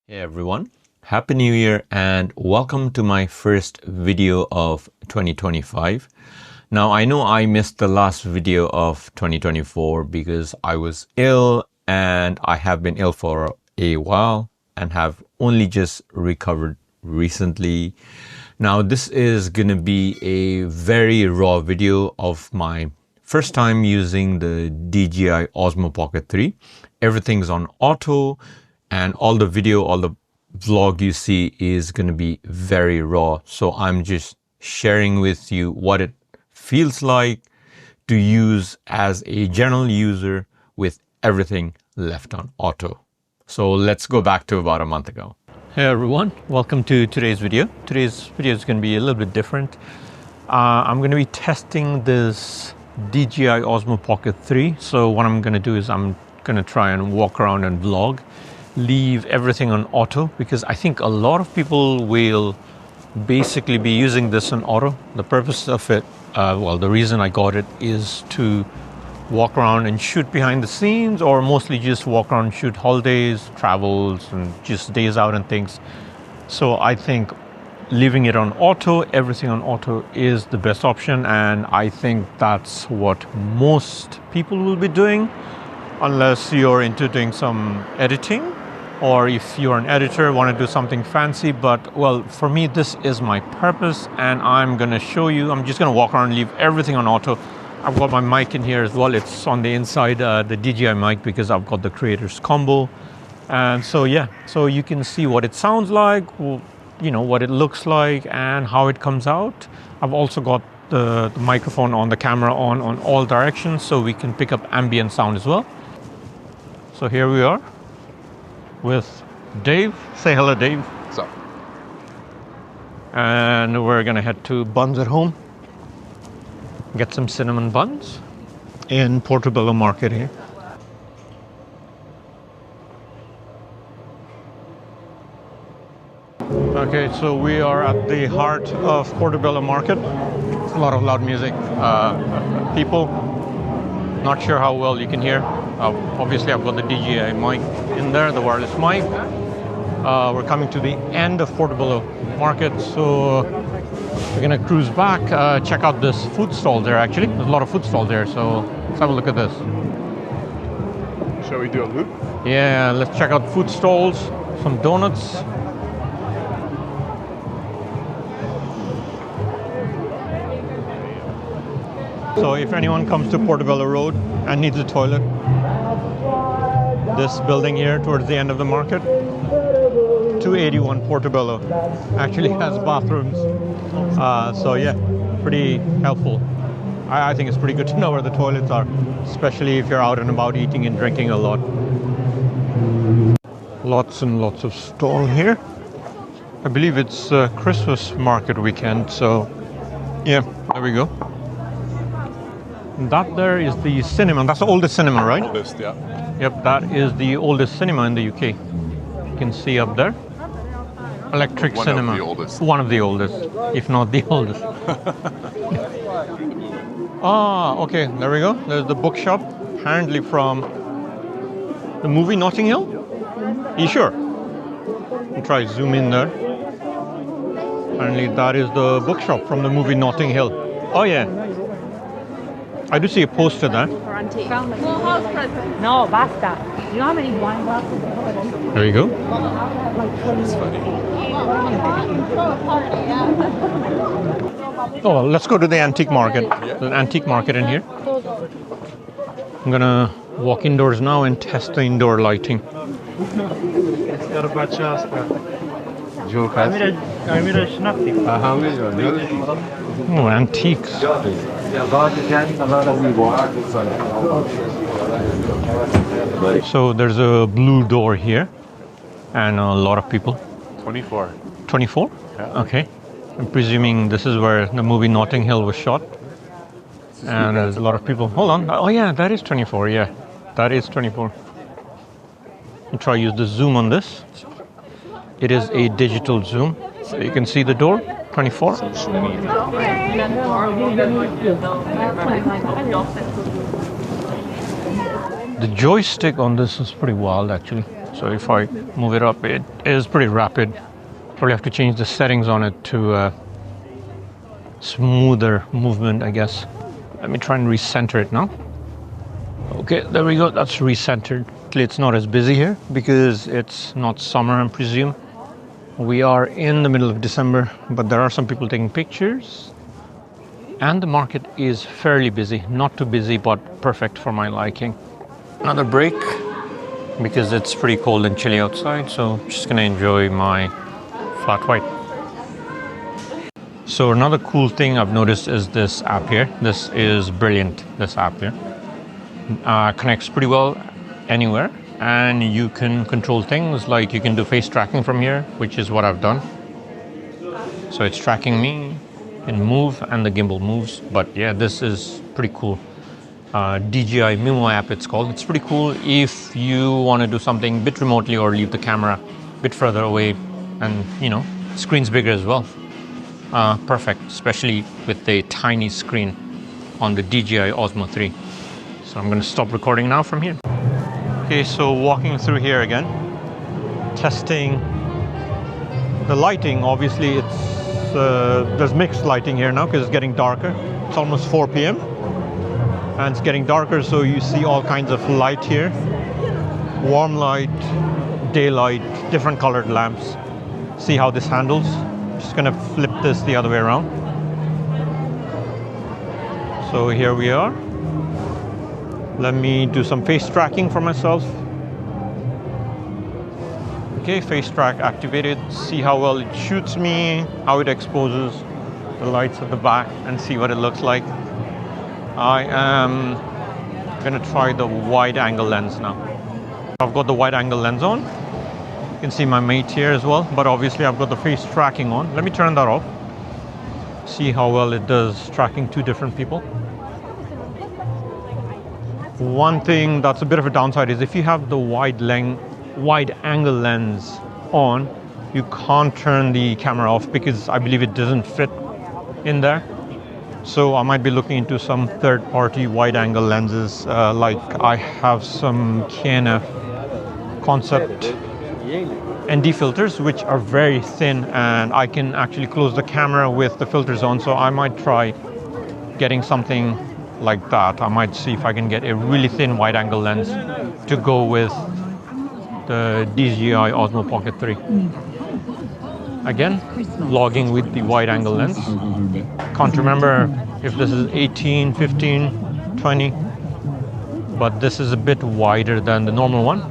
Hey everyone, Happy New Year and welcome to my first video of 2025. Now I know I missed the last video of 2024 because I was ill and I have been ill for a while and have only just recovered recently. Now this is gonna be a very raw video of my first time using the DJI Osmo Pocket 3. Everything's on auto. And all the video, all the vlog you see is going to be very raw. So I'm just sharing with you what it feels like to use as a general user with everything left on auto. So let's go back to about a month ago. Hey everyone, welcome to today's video. Today's video is going to be a little bit different. I'm going to be testing this DJI Osmo Pocket 3. So what I'm going to do is I'm going to try and walk around and vlog. Leave everything on auto because I think a lot of people will basically be using this on auto. The purpose of it, the reason I got it is to walk around and shoot behind the scenes, or mostly just walk around and shoot holidays, travels, and just days out and things. So I think leaving it on auto, everything on auto is the best option, and I think that's what most people will be doing, unless you're into doing some editing. Or if you're an editor, want to do something fancy. But well, for me, this is my purpose and I'm going to show you. I'm just going to walk around and leave everything on auto. I've got my mic in here as well. It's on the inside, the DJI mic, because I've got the creators combo. And so, yeah, so you can see what it sounds like, you know, what it looks like and how it comes out. I've also got the microphone on the camera on all directions, so we can pick up ambient sound as well. So here we are with Dave. Say hello, Dave. What's up? And we're gonna head to Buns at Home. Get some cinnamon buns in Portobello Market here. Okay, so we are at the heart of Portobello Market. A lot of loud music, people. Not sure how well you can hear. Obviously, I've got the DJI mic in there, the wireless mic. We're coming to the end of Portobello Market, so we're gonna cruise back. Check out this food stall there, actually. There's a lot of food stalls there, so let's have a look at this. Shall we do a loop? Yeah, let's check out food stalls, some donuts. So if anyone comes to Portobello Road and needs a toilet, this building here towards the end of the market, 281 Portobello, actually has bathrooms. So yeah, pretty helpful. I think it's pretty good to know where the toilets are, especially if you're out and about eating and drinking a lot. Lots and lots of stall here. I believe it's Christmas market weekend, so yeah, there we go. That there is the cinema. That's the oldest cinema, right? Oldest, yeah. Yep, that is the oldest cinema in the UK. You can see up there. Electric cinema. One of the oldest. One of the oldest, if not the oldest. Ah, okay, there we go. There's the bookshop, apparently from the movie Notting Hill. Are you sure? I'll try zoom in there. Apparently that is the bookshop from the movie Notting Hill. Oh yeah. I do see a poster there. No, basta. You know how many wine glasses? There you go. It's funny. Oh, let's go to the antique market. There's an antique market in here. I'm gonna walk indoors now and test the indoor lighting. Oh, antiques. So there's a blue door here and a lot of people. 24. 24? Yeah. Okay. I'm presuming this is where the movie Notting Hill was shot. And there's a lot of people. Hold on. Oh yeah, that is 24. Yeah, that is 24. I'll try to use the zoom on this. It is a digital zoom. So you can see the door. 24. The joystick on this is pretty wild, actually. So if I move it up, it is pretty rapid. Probably have to change the settings on it to smoother movement, I guess. Let me try and recenter it now. Okay, there we go. That's recentered. It's not as busy here because it's not summer, I presume. We are in the middle of December, but there are some people taking pictures. And the market is fairly busy. Not too busy, but perfect for my liking. Another break because it's pretty cold and chilly outside, so I'm just gonna enjoy my flat white. So another cool thing I've noticed is this app here. This is brilliant, this app here. Connects pretty well anywhere, and you can control things like you can do face tracking from here, which is what I've done. So it's tracking me, can move, and the gimbal moves. But yeah, this is pretty cool. DJI Mimo app it's called. It's pretty cool if you want to do something a bit remotely or leave the camera a bit further away, and you know, screen's bigger as well. Perfect, especially with the tiny screen on the DJI Osmo 3. So I'm going to stop recording now from here. Okay, so walking through here again, testing the lighting. Obviously it's there's mixed lighting here now because it's getting darker. It's almost 4 p.m. and it's getting darker, so you see all kinds of light here. Warm light, daylight, different colored lamps. See how this handles. Just gonna flip this the other way around. So here we are. Let me do some face tracking for myself. Okay, face track activated. See how well it shoots me, how it exposes the lights at the back, and see what it looks like. I am gonna try the wide angle lens now. I've got the wide angle lens on. You can see my mate here as well, but obviously I've got the face tracking on. Let me turn that off. See how well it does tracking two different people. One thing that's a bit of a downside is if you have the wide angle lens on, you can't turn the camera off because I believe it doesn't fit in there. So I might be looking into some third-party wide angle lenses, like I have some KNF Concept ND filters, which are very thin, and I can actually close the camera with the filters on. So I might try getting something like that. I might see if I can get a really thin wide angle lens to go with the DJI Osmo Pocket 3. Again, logging with the wide angle lens. Can't remember if this is 18, 15, 20, but this is a bit wider than the normal one.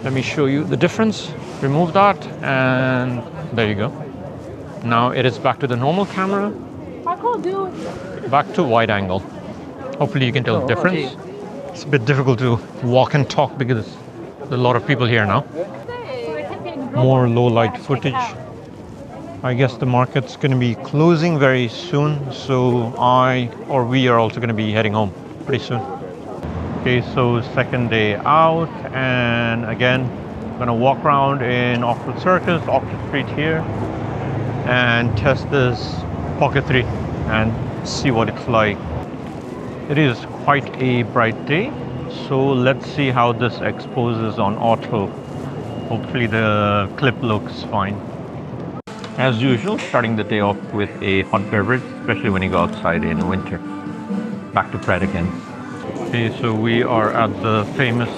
Let me show you the difference. Remove that, and there you go. Now it is back to the normal camera. Back to wide angle. Hopefully you can tell the difference. It's a bit difficult to walk and talk because there's a lot of people here now. More low light footage. I guess the market's going to be closing very soon, so we are also going to be heading home pretty soon. Okay, so second day out, and again, I'm going to walk around in Oxford Circus, Oxford Street here, and test this Pocket 3 and see what it's like. It is quite a bright day, so let's see how this exposes on auto. Hopefully the clip looks fine. As usual, starting the day off with a hot beverage, especially when you go outside in winter. Back to Pret again. Okay, so we are at the famous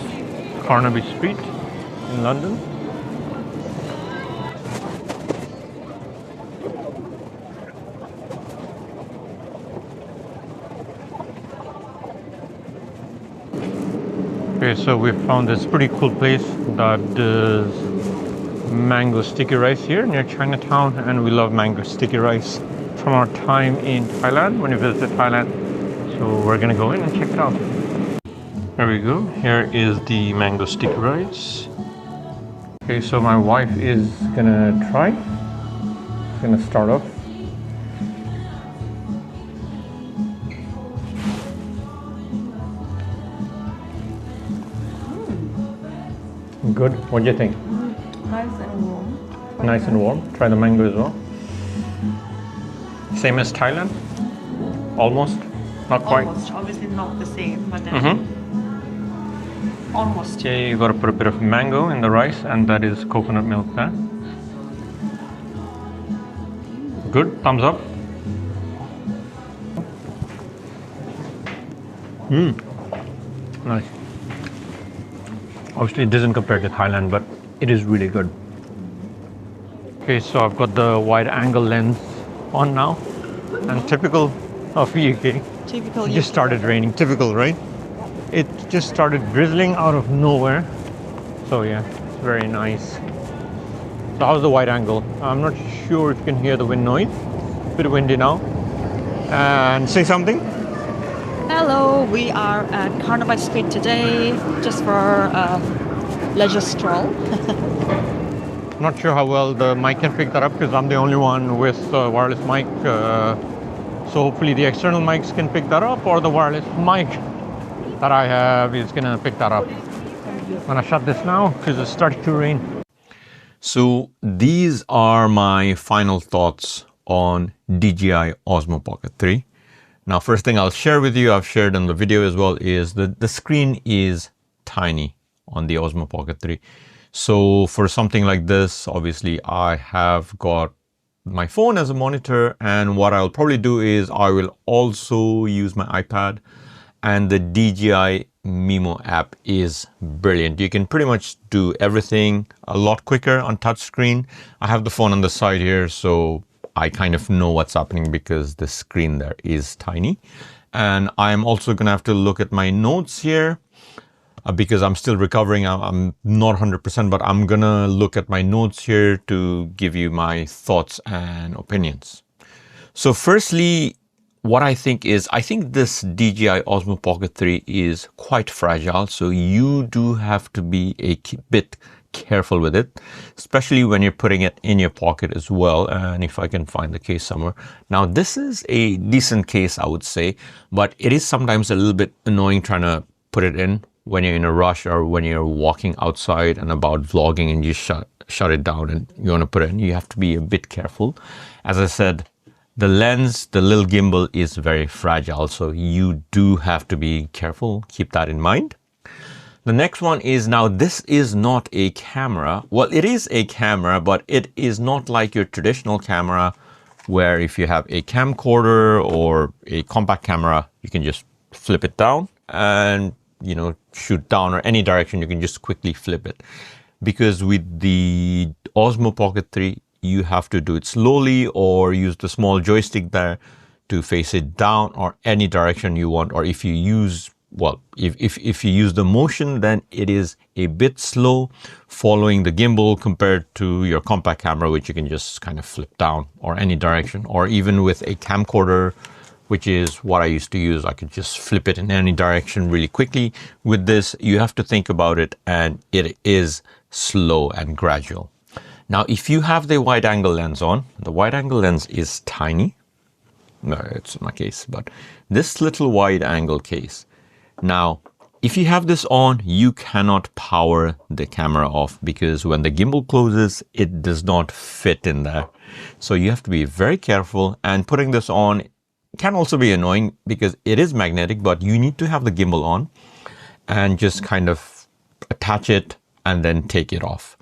Carnaby Street in London. Okay, so we found this pretty cool place that does mango sticky rice here near Chinatown, and we love mango sticky rice from our time in Thailand when we visited Thailand. So we're gonna go in and check it out. There we go. Here is the mango sticky rice. Okay, so my wife is gonna try. She's gonna start off. Good. What do you think? Nice and warm. Nice and warm. Try the mango as well. Same as Thailand? Almost? Not quite? Almost. Obviously not the same, but then almost. Okay, you gotta put a bit of mango in the rice, and that is coconut milk there. Good, thumbs up. Nice. Obviously it doesn't compare to Thailand, but it is really good. Okay, so I've got the wide angle lens on now, and typical of UK, Typical it just started raining. Typical, right? It just started drizzling out of nowhere. So yeah, it's very nice. So how's the wide angle? I'm not sure if you can hear the wind noise. Bit windy now. And say something. Hello, we are at Carnival Street today, just for a leisure stroll. Not sure how well the mic can pick that up because I'm the only one with a wireless mic. So hopefully the external mics can pick that up, or the wireless mic that I have is gonna pick that up. I'm gonna shut this now because it's starting to rain. So these are my final thoughts on DJI Osmo Pocket 3. Now, first thing I'll share with you, I've shared in the video as well, is that the screen is tiny on the Osmo Pocket 3. So for something like this, obviously I have got my phone as a monitor, and what I'll probably do is I will also use my iPad, and the DJI Mimo app is brilliant. You can pretty much do everything a lot quicker on touchscreen. I have the phone on the side here, so I kind of know what's happening because the screen there is tiny. And I'm also gonna have to look at my notes here because I'm still recovering. I'm not 100%, but I'm gonna look at my notes here to give you my thoughts and opinions. So firstly, what I think this DJI Osmo Pocket 3 is quite fragile. So you do have to be a bit careful with it, especially when you're putting it in your pocket as well. And if I can find the case somewhere. Now, this is a decent case, I would say, but it is sometimes a little bit annoying trying to put it in when you're in a rush or when you're walking outside and about vlogging and you shut it down and you want to put it in. You have to be a bit careful. As I said, the lens, the little gimbal is very fragile, so you do have to be careful. Keep that in mind. The next one is, now this is not a camera. Well, it is a camera, but it is not like your traditional camera where if you have a camcorder or a compact camera, you can just flip it down and, you know, shoot down or any direction. You can just quickly flip it. Because with the Osmo Pocket 3, you have to do it slowly or use the small joystick there to face it down or any direction you want. Or if you use, well, if you use the motion, then it is a bit slow following the gimbal compared to your compact camera, which you can just kind of flip down or any direction. Or even with a camcorder, which is what I used to use, I could just flip it in any direction really quickly. With this, you have to think about it, and it is slow and gradual. Now, if you have the wide angle lens on, the wide angle lens is tiny. No, it's my case, but this little wide angle case. Now, if you have this on, you cannot power the camera off because when the gimbal closes, it does not fit in there. So you have to be very careful, and putting this on can also be annoying because it is magnetic, but you need to have the gimbal on and just kind of attach it and then take it off.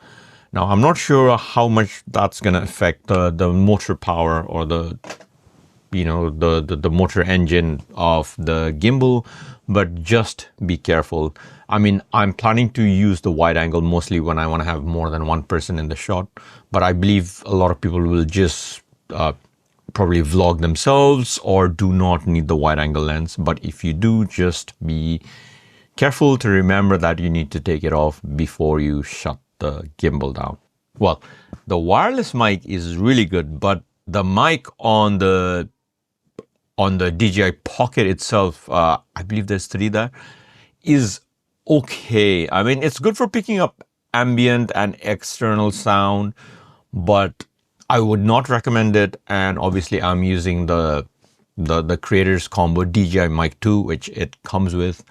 Now, I'm not sure how much that's going to affect the motor power or the motor engine of the gimbal, but just be careful. I mean, I'm planning to use the wide angle mostly when I want to have more than one person in the shot, but I believe a lot of people will just probably vlog themselves or do not need the wide angle lens. But if you do, just be careful to remember that you need to take it off before you shut the gimbal down. Well, the wireless mic is really good, but the mic on the DJI Pocket itself, I believe there's 3 there, is okay. I mean, it's good for picking up ambient and external sound, but I would not recommend it. And obviously I'm using the creators combo DJI Mic 2, which it comes with.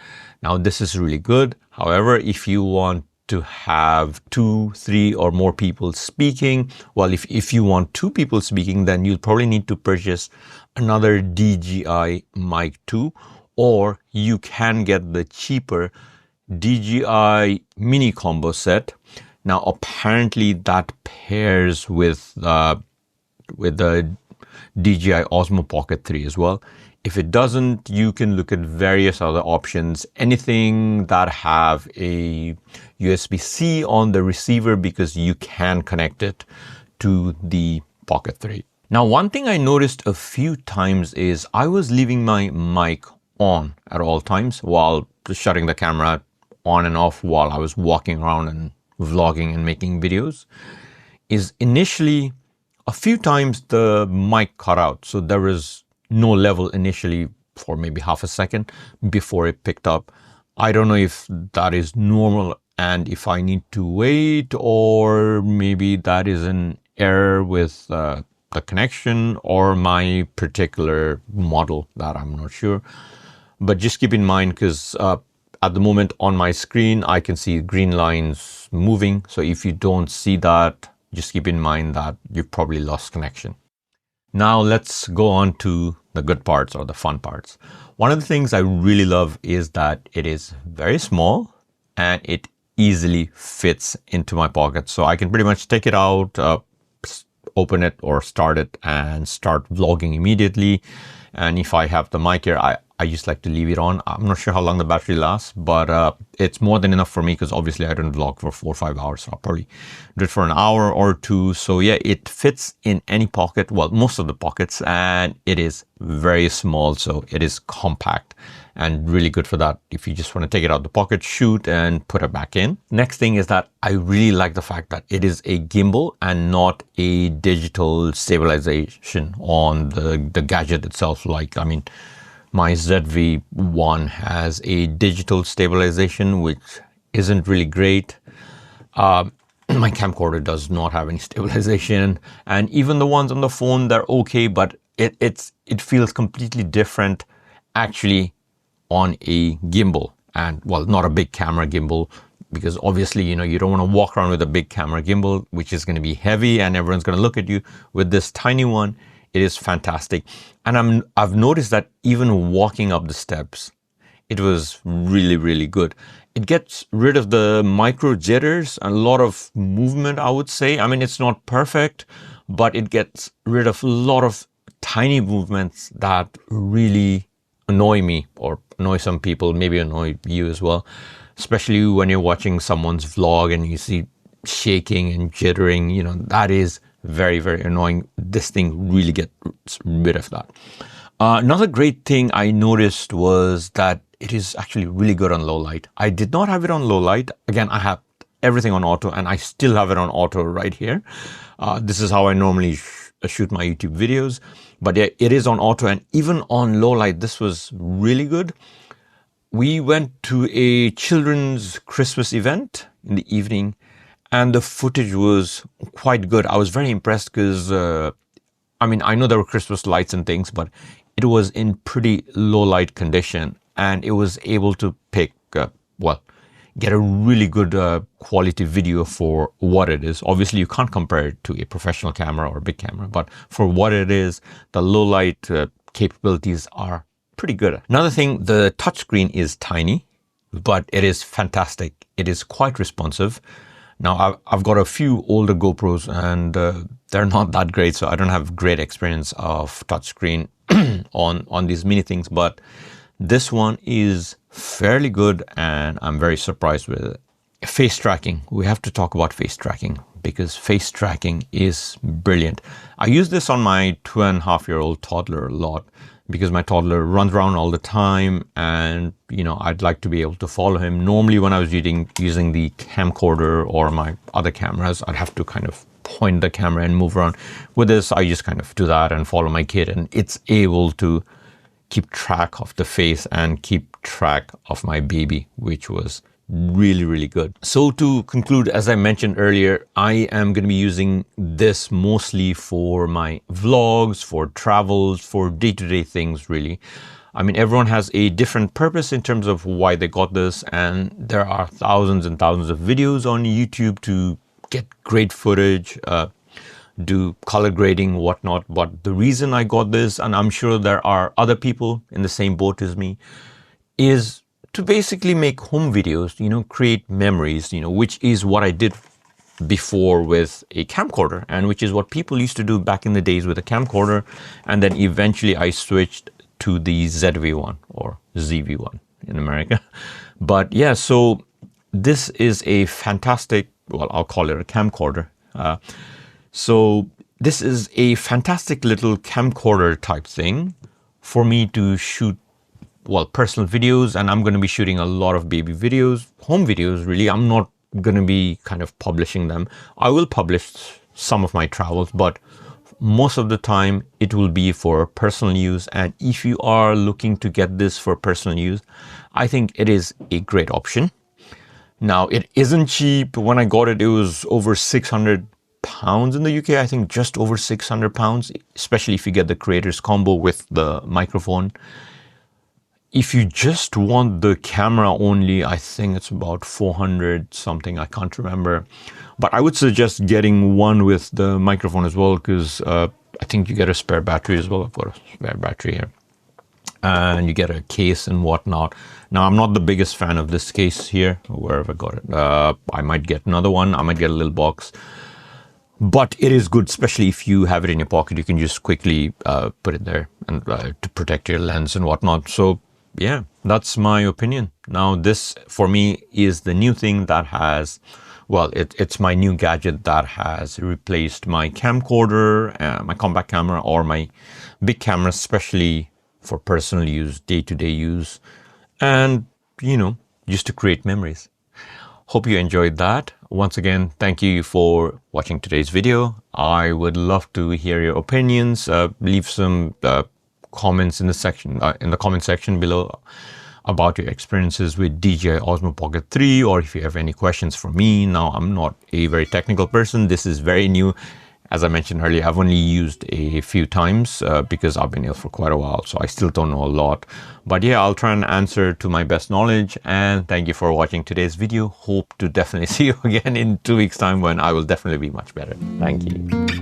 Now, this is really good. However, if you want to have 2, 3 or more people speaking, well, if you want 2 people speaking, then you'll probably need to purchase another DJI Mic 2, or you can get the cheaper DJI mini combo set. Now, apparently that pairs with the DJI Osmo Pocket 3 as well. If it doesn't, you can look at various other options, anything that have a USB-C on the receiver, because you can connect it to the Pocket 3. Now, one thing I noticed a few times is I was leaving my mic on at all times while shutting the camera on and off while I was walking around and vlogging and making videos. Is initially a few times the mic cut out. So there was no level initially for maybe half a second before it picked up. I don't know if that is normal and if I need to wait, or maybe that is an error with the connection or my particular model, that I'm not sure. But just keep in mind, because at the moment on my screen, I can see green lines moving. So if you don't see that, just keep in mind that you've probably lost connection. Now let's go on to the good parts or the fun parts. One of the things I really love is that it is very small and it easily fits into my pocket. So I can pretty much take it out, open it or start it and start vlogging immediately. And if I have the mic here, I just like to leave it on. I'm not sure how long the battery lasts, but it's more than enough for me, because obviously I don't vlog for 4 or 5 hours. So I'll probably do it for an hour or two. So yeah, it fits in any pocket, well, most of the pockets, and it is very small. So it is compact and really good for that. If you just want to take it out of the pocket, shoot and put it back in. Next thing is that I really like the fact that it is a gimbal and not a digital stabilization on the gadget itself. Like, I mean, my ZV-1 has a digital stabilization, which isn't really great. My camcorder does not have any stabilization, and even the ones on the phone, they're okay, but it feels completely different actually on a gimbal. And well, not a big camera gimbal, because obviously, you know, you don't want to walk around with a big camera gimbal, which is going to be heavy and everyone's going to look at you. With this tiny one, it is fantastic. And I've noticed that even walking up the steps, it was really, really good. It gets rid of the micro jitters, a lot of movement, I would say. I mean, it's not perfect, but it gets rid of a lot of tiny movements that really annoy me, or annoy some people, maybe annoy you as well. Especially when you're watching someone's vlog and you see shaking and jittering, you know, that is very, very annoying. This thing really gets rid of that. Another great thing I noticed was that it is actually really good on low light. I did not have it on low light. Again, I have everything on auto, and I still have it on auto right here. This is how I normally shoot my YouTube videos, but it is on auto, and even on low light, this was really good. We went to a children's Christmas event in the evening, and the footage was quite good. I was very impressed because, I mean, I know there were Christmas lights and things, but it was in pretty low light condition, and it was able to pick, well, get a really good quality video for what it is. Obviously, you can't compare it to a professional camera or a big camera, but for what it is, the low light capabilities are pretty good. Another thing, the touchscreen is tiny, but it is fantastic. It is quite responsive. Now, I've got a few older GoPros, and they're not that great, so I don't have great experience of touchscreen on these mini things, but this one is fairly good, and I'm very surprised with it. Face tracking. We have to talk about face tracking, because face tracking is brilliant. I use this on my 2.5-year-old toddler a lot, because my toddler runs around all the time, and you know, I'd like to be able to follow him. Normally when I was using the camcorder or my other cameras, I'd have to kind of point the camera and move around. With this, I just kind of do that and follow my kid, and it's able to keep track of the face and keep track of my baby, which was really, really good. So to conclude, as I mentioned earlier, I am going to be using this mostly for my vlogs, for travels, for day-to-day things, really. I mean, everyone has a different purpose in terms of why they got this, and there are thousands and thousands of videos on YouTube to get great footage, do color grading, whatnot. But the reason I got this, and I'm sure there are other people in the same boat as me, is to basically make home videos, you know, create memories, you know, which is what I did before with a camcorder, and which is what people used to do back in the days with a camcorder. And then eventually I switched to the ZV-1 or ZV-1 in America. But yeah, so this is a fantastic, well, I'll call it a camcorder. So this is a fantastic little camcorder type thing for me to shoot, well, personal videos. And I'm going to be shooting a lot of baby videos, home videos, really. I'm not going to be kind of publishing them. I will publish some of my travels, but most of the time it will be for personal use. And if you are looking to get this for personal use, I think it is a great option. Now, it isn't cheap. When I got it, it was over 600 pounds in the UK. I think just over 600 pounds, especially if you get the creators combo with the microphone. If you just want the camera only, I think it's about 400 something. I can't remember. But I would suggest getting one with the microphone as well, because I think you get a spare battery as well. I've got a spare battery here. And you get a case and whatnot. Now, I'm not the biggest fan of this case here, wherever I got it. I might get another one. I might get a little box. But it is good, especially if you have it in your pocket. You can just quickly put it there and to protect your lens and whatnot. So yeah, that's my opinion. Now, this for me is the new thing that has, well, it's my new gadget that has replaced my camcorder, my compact camera, or my big camera, especially for personal use, day-to-day use, and, you know, just to create memories. Hope you enjoyed that. Once again, thank you for watching today's video. I would love to hear your opinions. Leave some comments in the comment section below about your experiences with DJI Osmo Pocket 3, or if you have any questions for me. Now, I'm not a very technical person. This is very new. As I mentioned earlier, I've only used a few times because I've been ill for quite a while, so I still don't know a lot. But yeah, I'll try and answer to my best knowledge. And thank you for watching today's video. Hope to definitely see you again in 2 weeks' time, when I will definitely be much better. Thank you.